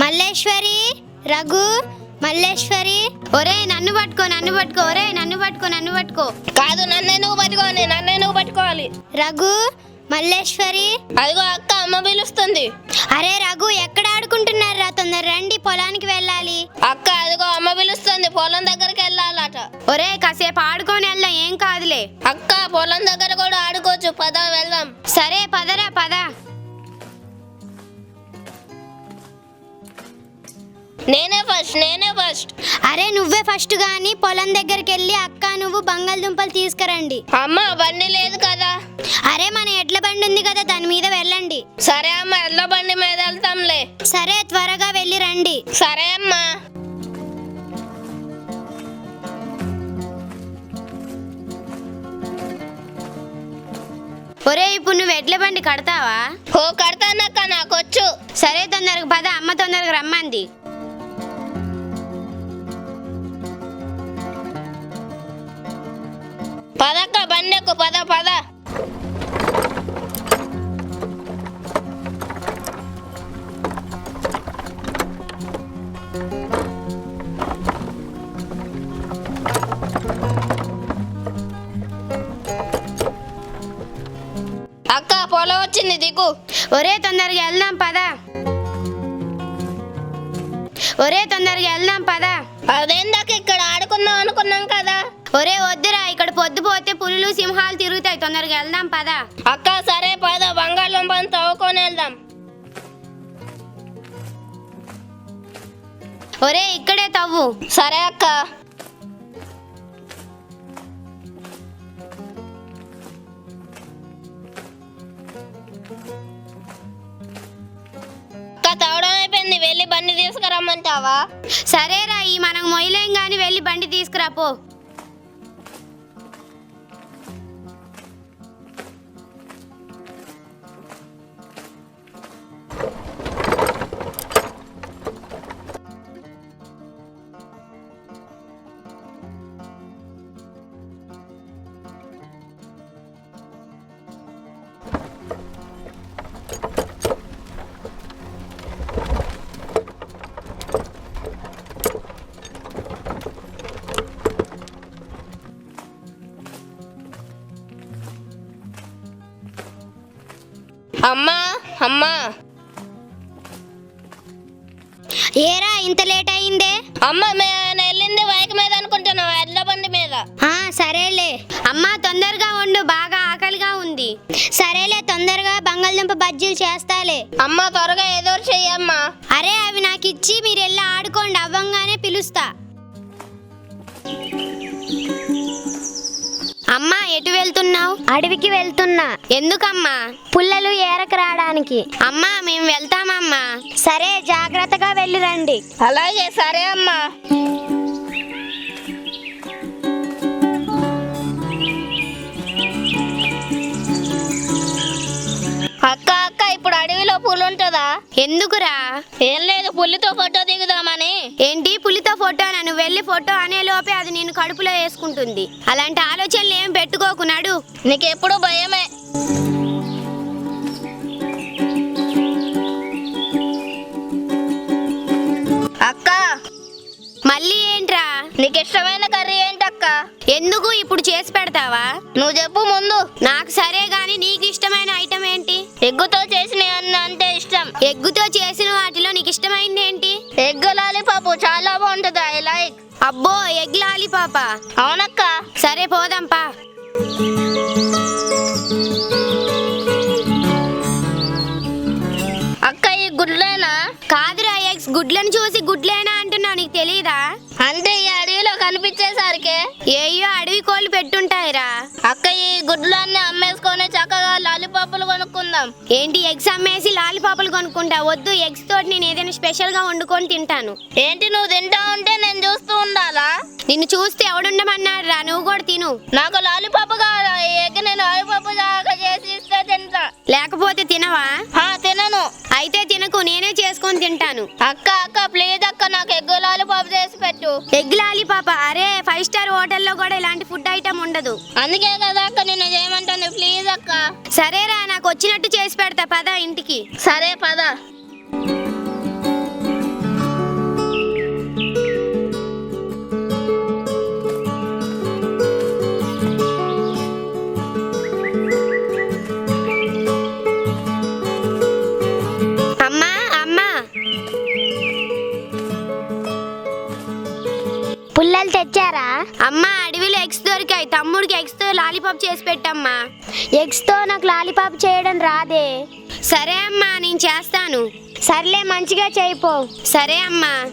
మల్లేశ్వరి, రఘు, మల్లేశ్వరి. ఒరే నన్ను పట్టుకో, ఒరే నన్ను పట్టుకో. కాదు, నన్నే నువ్వు పట్టుకోవాలి. రఘు, మల్లేశ్వరి. అదిగో అక్క, అమ్మ పిలుస్తుంది. అరే రఘు, ఎక్కడ ఆడుకుంటున్నారా? తొందర రండి, పొలానికి వెళ్ళాలి. అక్క, అదిగో అమ్మ పిలుస్తుంది, పొలం దగ్గరికి వెళ్ళాలట. ఒరే కాసేపు ఆడుకొని వెళ్దాం, ఏం కాదులే. అక్క, పొలం దగ్గర కూడా ఆడుకోవచ్చు, పద వెళ్దాం. సరే పదరా పద. నేనే ఫస్ట్. అరే నువ్వే ఫస్ట్ గాని పొలం దగ్గరికి వెళ్ళి అక్క నువ్వు బంగాళదుంపలు తీసుకురండి. అమ్మ, బండి లేదు కదా. అరే మన ఎడ్ల బండి ఉంది కదా, దాని మీద వెళ్ళండి. సరే అమ్మ, ఎడ్ల బండి మీద వెళ్తాంలే. సరే త్వరగా వెళ్ళి రండి. సరే అమ్మా. ఒరే ఇప్పుడు నువ్వు ఎడ్ల బండి కడతావా? ఓ కడతానక్క, నాకొచ్చు. సరే తొందరగా పద, అమ్మ తొందరగా రమ్మంది. పదక్క, బండెక్కు, పద. అక్క, పొలం వచ్చింది, దిగు. ఒరే తొందరగా వెళ్దాం పద. అదేందాక ఇక్కడ ఆడుకుందాం అనుకున్నాం కదా. ఒరే వద్దురా, ఇక్కడ పొద్దుపోతే పులులు సింహాలు తిరుగుతాయి, తొందరగా వెళ్దాం పద. అక్క సరే పద, బంగాళదుంపని తవ్వుకొని వెళ్దాం. ఒరే ఇక్కడే తవ్వు. సరే అక్క. తవ్వడం అయిపోయింది, వెళ్ళి బండి తీసుకురమ్మంటావా? సరేరా, ఈ మనం మొయ్యలేం గాని వెళ్ళి బండి తీసుకురాపో. అమ్మా, ఏరా ఇంత లేట్ అయిందే? అమ్మ నేను వెళ్ళింది బైక్ మీద అనుకుంటున్నావా, ఎడ్ల బండి మీద. సరేలే అమ్మా, తొందరగా వండు, బాగా ఆకలిగా ఉంది. సరేలే, తొందరగా బంగాళదుంప బజ్జీలు చేస్తాలే. అమ్మ త్వరగా ఏదో చెయ్యమ్మా. అరే అవి నాకు ఇచ్చి మీరు వెళ్ళి ఆడుకోండి, అవ్వంగానే పిలుస్తా. అమ్మా ఎటు వెళ్తున్నావు? అడవికి వెళ్తున్నా. ఎందుకమ్మా? పుల్లలు ఏరక రావడానికి. అమ్మా మేము వెళ్తామమ్మా. సరే జాగ్రత్తగా వెళ్ళి రండి. అలాగే, సరే అమ్మా. అక్క ఇప్పుడు అడవిలో పులి ఉంటుందా? ఎందుకురా? ఏం లేదు, పులితో ఫోటో దిగుదామని. ఏంటి పులితో ఫోటో? నన్ను వెళ్ళి ఫోటో అనే లోపే అది నేను కడుపులో వేసుకుంటుంది. అలాంటి ఆలోచనలు ఏం పెట్టుకోకు, నడు. నీకెప్పుడు భయమే. అక్క మళ్ళీ ఏంట్రా? నీకు ఇష్టమైన కర్రీ ఏంటక్క? ఎందుకు ఇప్పుడు చేసి పెడతావా? నువ్వు చెప్పు ముందు. నాకు సరే గాని నీకు ఇష్టమైన ఐటమ్ ఏంటి? ఎగ్గుతో చేసిన అంటే ఇష్టం. ఎగ్గుతో చేసిన వాటిలో నీకు ఇష్టమైంది ఏంటి? ఎగ్ లాలీపాప్ చాలా బాగుంటుంది, ఐ లైక్. అబ్బో, ఎగ్ లాలీపాపా? అవునక్క. సరే పోదాంపా. అక్క ఈ గుడ్లేనా? కాదురా, ఎగ్స్. గుడ్లను చూసి గుడ్లేనా అంటున్నావు, నీకు తెలీదా? అంటే ఈ అడవిలో కనిపించేసరికి ఏయో అడవి కోళ్ళు పెట్టుంటాయిరా. అక్క ఈ గుడ్లు అన్ని అమ్మేసుకొని చక్కగా లాలీపాపులు కొనుక్కుందాం. ఏంటి ఎగ్స్ అమ్మేసి లాలీపాపులు కొనుక్కుంటా? వద్దు, ఎగ్స్ తోటి నేను ఏదైనా స్పెషల్ గా వండుకొని తింటాను. ఏంటి నువ్వు తింటా ఉంటే నేను చూస్తూ ఉండాలా? నిన్ను చూస్తే ఎవడుండమన్నాడు రా, నువ్వు కూడా తిను. నాకు లాలీపాప్ కావాలా? ఈ ఎగ్ నేను లాలీపాప్ దాకా చేసి ఇస్తే తింటా. లేకపోతే తినవా? తినను. అయితే తినకు, నేనే చేసుకొని తింటాను. అక్క ప్లీజ్ అక్క, నాకు ఎగ్ లాలీపాప్ చేసి పెట్టు. ఎగ్ లాలీపాపా? అరే 5 స్టార్ హోటల్లో కూడా ఇలాంటి ఫుడ్ ఐటమ్ ఉండదు. అందుకే కదా అక్క నిన్ను చేయమంటాను, ప్లీజ్ అక్క. సరేరా, నాకు వచ్చినట్టు చేసి పెడతా, పద ఇంటికి. సరే పద. పుల్లలు తెచ్చారా? అమ్మా అడవిలో ఎగ్స్ దొరికాయి, తమ్ముడికి ఎగ్స్ తో లాలీపాప్ చేసి పెట్టమ్మా. ఎగ్స్ తో నాకు లాలీపాప్ చేయడం రాదే. సరే అమ్మా, నేను చేస్తాను. సర్లే, మంచిగా చేయిపో. సరే అమ్మా.